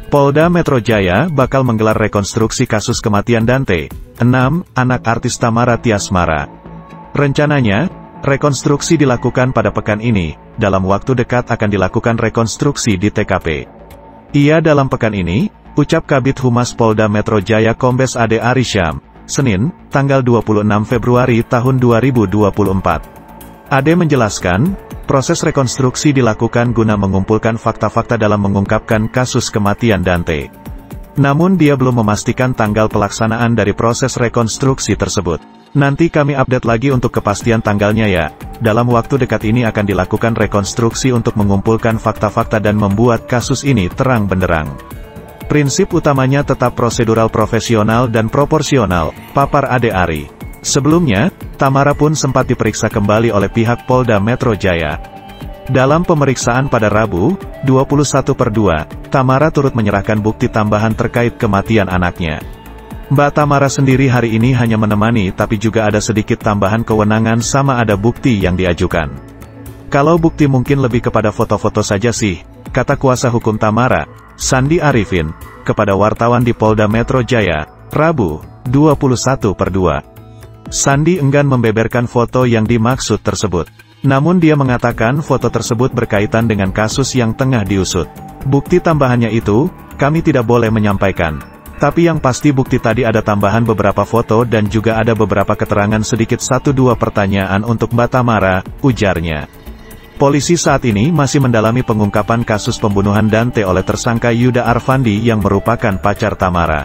Polda Metro Jaya bakal menggelar rekonstruksi kasus kematian Dante, 6, anak artis Tamara Tiasmara. Rencananya, rekonstruksi dilakukan pada pekan ini, dalam waktu dekat akan dilakukan rekonstruksi di TKP. Ia dalam pekan ini, ucap Kabid Humas Polda Metro Jaya Kombes Ade Arisham, Senin, tanggal 26 Februari tahun 2024. Ade menjelaskan, proses rekonstruksi dilakukan guna mengumpulkan fakta-fakta dalam mengungkapkan kasus kematian Dante. Namun dia belum memastikan tanggal pelaksanaan dari proses rekonstruksi tersebut. Nanti kami update lagi untuk kepastian tanggalnya ya. Dalam waktu dekat ini akan dilakukan rekonstruksi untuk mengumpulkan fakta-fakta dan membuat kasus ini terang benderang. Prinsip utamanya tetap prosedural profesional dan proporsional, papar Ade Ari. Sebelumnya, Tamara pun sempat diperiksa kembali oleh pihak Polda Metro Jaya. Dalam pemeriksaan pada Rabu, 21/2, Tamara turut menyerahkan bukti tambahan terkait kematian anaknya. Mbak Tamara sendiri hari ini hanya menemani tapi juga ada sedikit tambahan kewenangan sama ada bukti yang diajukan. Kalau bukti mungkin lebih kepada foto-foto saja sih, kata kuasa hukum Tamara, Sandi Arifin, kepada wartawan di Polda Metro Jaya, Rabu, 21/2. Sandi enggan membeberkan foto yang dimaksud tersebut. Namun dia mengatakan foto tersebut berkaitan dengan kasus yang tengah diusut. Bukti tambahannya itu, kami tidak boleh menyampaikan. Tapi yang pasti bukti tadi ada tambahan beberapa foto dan juga ada beberapa keterangan sedikit 1-2 pertanyaan untuk Mbak Tamara, ujarnya. Polisi saat ini masih mendalami pengungkapan kasus pembunuhan Dante oleh tersangka Yuda Arfandi yang merupakan pacar Tamara.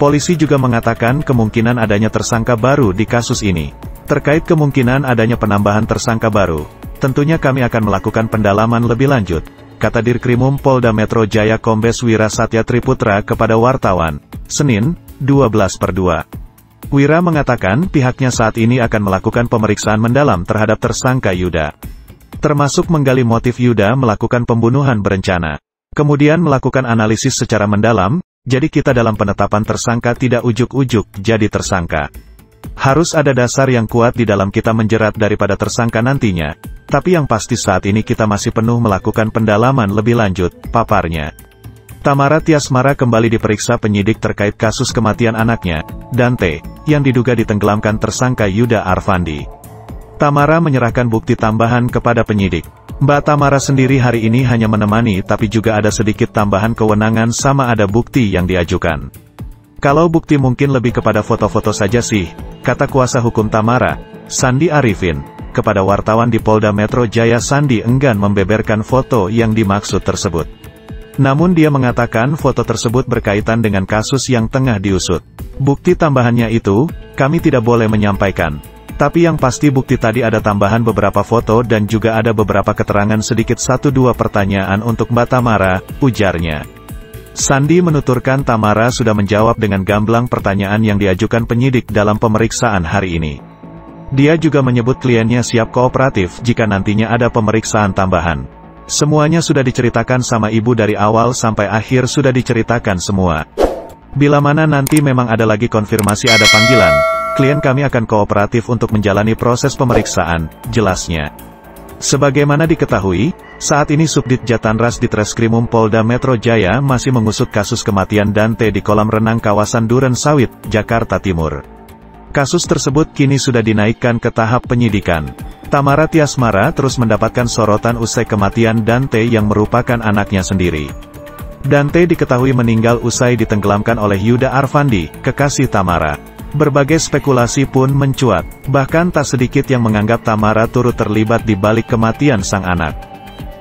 Polisi juga mengatakan kemungkinan adanya tersangka baru di kasus ini. Terkait kemungkinan adanya penambahan tersangka baru, tentunya kami akan melakukan pendalaman lebih lanjut, kata Dirkrimum Polda Metro Jaya Kombes Wira Satya Triputra kepada wartawan, Senin, 12/2. Wira mengatakan pihaknya saat ini akan melakukan pemeriksaan mendalam terhadap tersangka Yuda. Termasuk menggali motif Yuda melakukan pembunuhan berencana. Kemudian melakukan analisis secara mendalam, jadi kita dalam penetapan tersangka tidak ujuk-ujuk jadi tersangka. Harus ada dasar yang kuat di dalam kita menjerat daripada tersangka nantinya. Tapi yang pasti saat ini kita masih penuh melakukan pendalaman lebih lanjut, paparnya. Tamara Tiasmara kembali diperiksa penyidik terkait kasus kematian anaknya, Dante, yang diduga ditenggelamkan tersangka Yuda Arfandi. Tamara menyerahkan bukti tambahan kepada penyidik. Mbak Tamara sendiri hari ini hanya menemani tapi juga ada sedikit tambahan kewenangan sama ada bukti yang diajukan. Kalau bukti mungkin lebih kepada foto-foto saja sih, kata kuasa hukum Tamara, Sandi Arifin, kepada wartawan di Polda Metro Jaya. Sandi enggan membeberkan foto yang dimaksud tersebut. Namun dia mengatakan foto tersebut berkaitan dengan kasus yang tengah diusut. Bukti tambahannya itu, kami tidak boleh menyampaikan. Tapi yang pasti bukti tadi ada tambahan beberapa foto dan juga ada beberapa keterangan sedikit 1-2 pertanyaan untuk Mbak Tamara, ujarnya. Sandi menuturkan Tamara sudah menjawab dengan gamblang pertanyaan yang diajukan penyidik dalam pemeriksaan hari ini. Dia juga menyebut kliennya siap kooperatif jika nantinya ada pemeriksaan tambahan. Semuanya sudah diceritakan sama ibu dari awal sampai akhir sudah diceritakan semua. Bila mana nanti memang ada lagi konfirmasi ada panggilan, klien kami akan kooperatif untuk menjalani proses pemeriksaan, jelasnya. Sebagaimana diketahui, saat ini Subdit Jatanras Ditreskrimum Polda Metro Jaya masih mengusut kasus kematian Dante di kolam renang kawasan Duren Sawit, Jakarta Timur. Kasus tersebut kini sudah dinaikkan ke tahap penyidikan. Tamara Tiasmara terus mendapatkan sorotan usai kematian Dante yang merupakan anaknya sendiri. Dante diketahui meninggal usai ditenggelamkan oleh Yuda Arfandi, kekasih Tamara. Berbagai spekulasi pun mencuat, bahkan tak sedikit yang menganggap Tamara turut terlibat di balik kematian sang anak.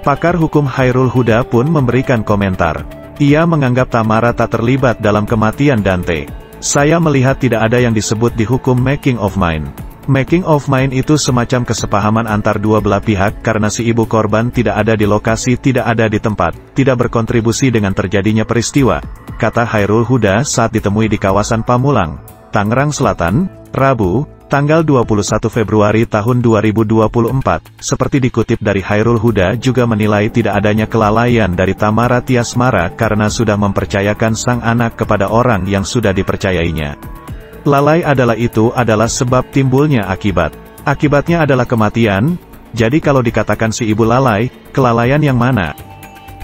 Pakar hukum Hairul Huda pun memberikan komentar. Ia menganggap Tamara tak terlibat dalam kematian Dante. Saya melihat tidak ada yang disebut di hukum making of mind. Making of mind itu semacam kesepahaman antar dua belah pihak karena si ibu korban tidak ada di lokasi, tidak ada di tempat, tidak berkontribusi dengan terjadinya peristiwa, kata Hairul Huda saat ditemui di kawasan Pamulang, Tangerang Selatan, Rabu, tanggal 21 Februari tahun 2024, seperti dikutip dari Hairul Huda juga menilai tidak adanya kelalaian dari Tamara Tiasmara karena sudah mempercayakan sang anak kepada orang yang sudah dipercayainya. Lalai adalah sebab timbulnya akibat. Akibatnya adalah kematian, jadi kalau dikatakan si ibu lalai, kelalaian yang mana?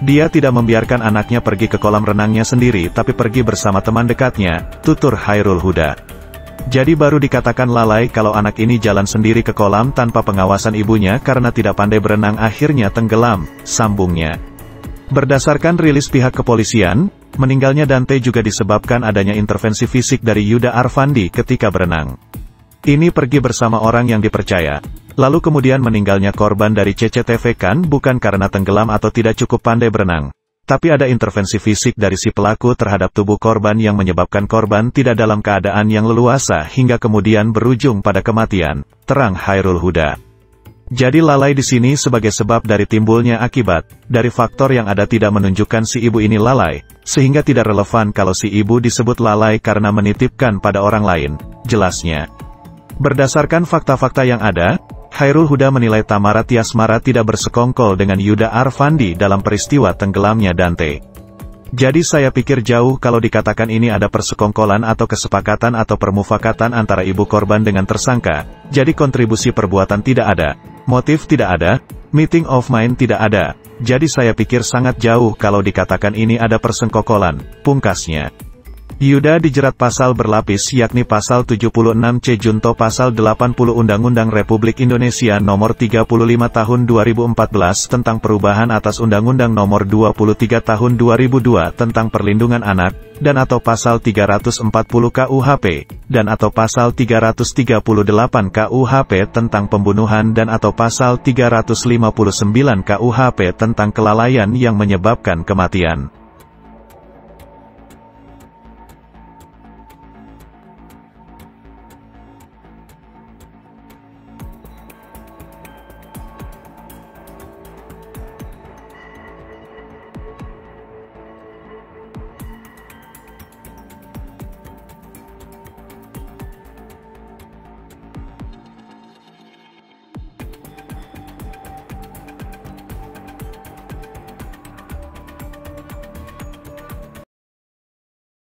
Dia tidak membiarkan anaknya pergi ke kolam renangnya sendiri tapi pergi bersama teman dekatnya, tutur Chairul Huda. Jadi baru dikatakan lalai kalau anak ini jalan sendiri ke kolam tanpa pengawasan ibunya karena tidak pandai berenang akhirnya tenggelam, sambungnya. Berdasarkan rilis pihak kepolisian, meninggalnya Dante juga disebabkan adanya intervensi fisik dari Yuda Arfandi ketika berenang. Ini pergi bersama orang yang dipercaya. Lalu kemudian meninggalnya korban dari CCTV kan bukan karena tenggelam atau tidak cukup pandai berenang. Tapi ada intervensi fisik dari si pelaku terhadap tubuh korban yang menyebabkan korban tidak dalam keadaan yang leluasa hingga kemudian berujung pada kematian, terang Chairul Huda. Jadi lalai di sini sebagai sebab dari timbulnya akibat, dari faktor yang ada tidak menunjukkan si ibu ini lalai, sehingga tidak relevan kalau si ibu disebut lalai karena menitipkan pada orang lain, jelasnya. Berdasarkan fakta-fakta yang ada, Chairul Huda menilai Tamara Tiasmara tidak bersekongkol dengan Yuda Arfandi dalam peristiwa tenggelamnya Dante. Jadi saya pikir jauh kalau dikatakan ini ada persekongkolan atau kesepakatan atau permufakatan antara ibu korban dengan tersangka, jadi kontribusi perbuatan tidak ada, motif tidak ada, meeting of mind tidak ada, jadi saya pikir sangat jauh kalau dikatakan ini ada persengkokolan, pungkasnya. Yuda dijerat pasal berlapis yakni pasal 76C junto pasal 80 Undang-Undang Republik Indonesia Nomor 35 Tahun 2014 tentang perubahan atas Undang-Undang Nomor 23 Tahun 2002 tentang perlindungan anak, dan atau pasal 340 KUHP, dan atau pasal 338 KUHP tentang pembunuhan dan atau pasal 359 KUHP tentang kelalaian yang menyebabkan kematian.